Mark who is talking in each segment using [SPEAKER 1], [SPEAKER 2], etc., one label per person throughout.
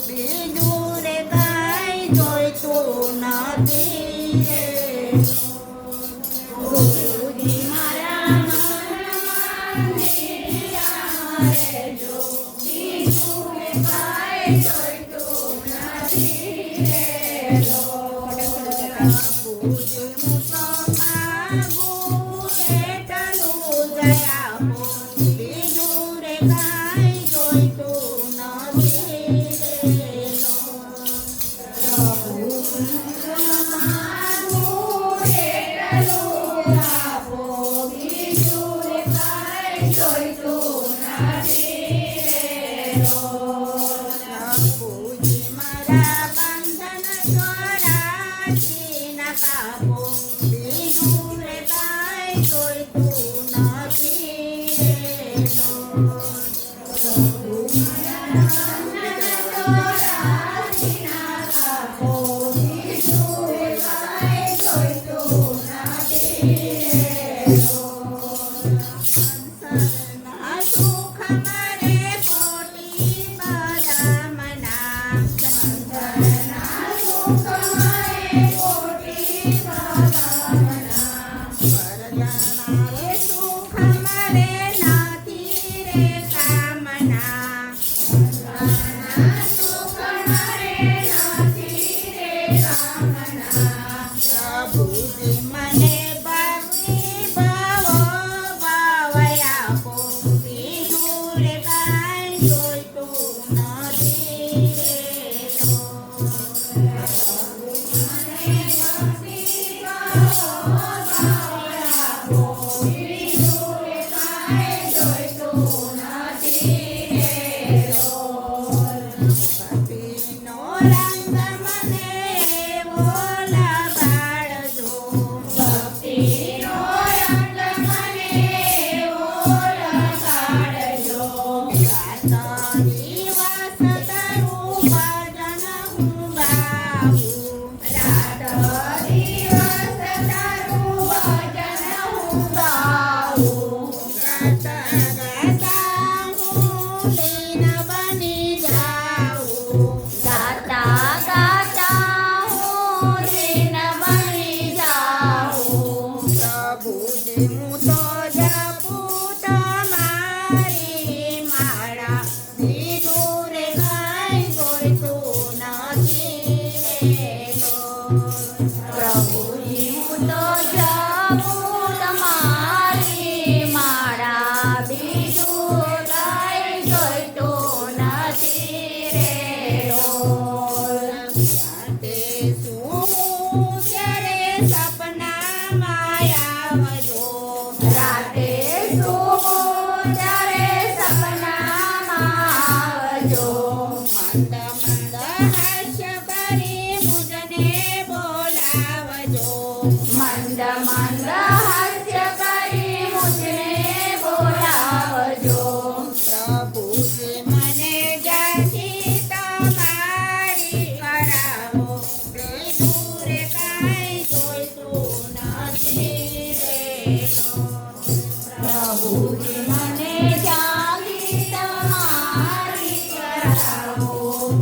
[SPEAKER 1] બીજું રે કાંઈ જોઈતું નથી રે. ગુરુજી મારા મનમાં ધીર્યા રહેજો, બીજું રે કાંઈ જોઈતું નથી રે. પ્રભુજી હું તો માગું એટલું દયા આપો, બીજું રે કાંઈ જોઈતું નથી રે. પ્રભુજી માગું એટલું આપો, બીજું રે કાંઈ જોઈતું નથી રે. પ્રભુજી મારા બંધન ચોરાશી ના કાપો, બીજું રે કાંઈ જોઈતું નથી રે. પ્રભુ મારા બંધન ચોરાશી ના કાપો, બીજું રે કાંઈ જોઈતું નથી રે. સંસારના સુખ મારે કોટી બદામના, સંસારના સુખ મારે કોટી બદામના, પરજાના રે સુખ મારે નથી રે કામના, પરજાના સુખ મારે નથી રે કામના. પ્રભુજી મને ભક્તિ ભાવો ભાવ આપો, બીજું રે કાંઈ જોઈતું નથી રે. મને ભક્તિ ભાવો ભાવ આપો, બીજું રે કાંઈ જોઈતું નથી રે. ભક્તિનો રંગ મને એવો લગાડજો, ભક્તિનો રંગ મને એવો લગાડજો. રાત દિવસ તારું ભજન હું ગાઉં, રાત દિવસ તારું ભજન હું ગાઉં. ગાતા ગાતા હું લીન બની જાઉં, ગાતા ગાતા હું લીન બની જાઉં. પ્રભુજી હું તો જપું તમારી માળા, બીજું રે કાંઈ જોઈતું નથી રે. પ્રભુજી હું તો જપું તમારી માળા, બીજું કાંઈ જોઈતું નથી રે. રાતે સૂવું ત્યારે સપનામાં આવજો, રાતે સૂવું ત્યારે સપનામાં આવજો. મંદ મંદ હાસ્ય કરી મુજને બોલાવજો, મંદ મંદ હાસ્ય કરી મુજને બોલાવજો. પ્રભુજી મને જાતિ તમારી કરાવો, બીજું રે કાંઈ જોઈતું નથી રે. પ્રભુજી મને જાતિ તમારી કરાવો,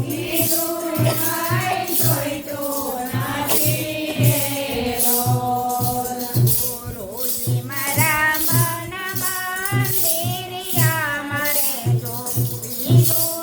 [SPEAKER 1] બીજું રે કાંઈ જોઈતું નથી રે. ગુરુજી મારા મનમાં ધીર્યા રહેજો, બીજું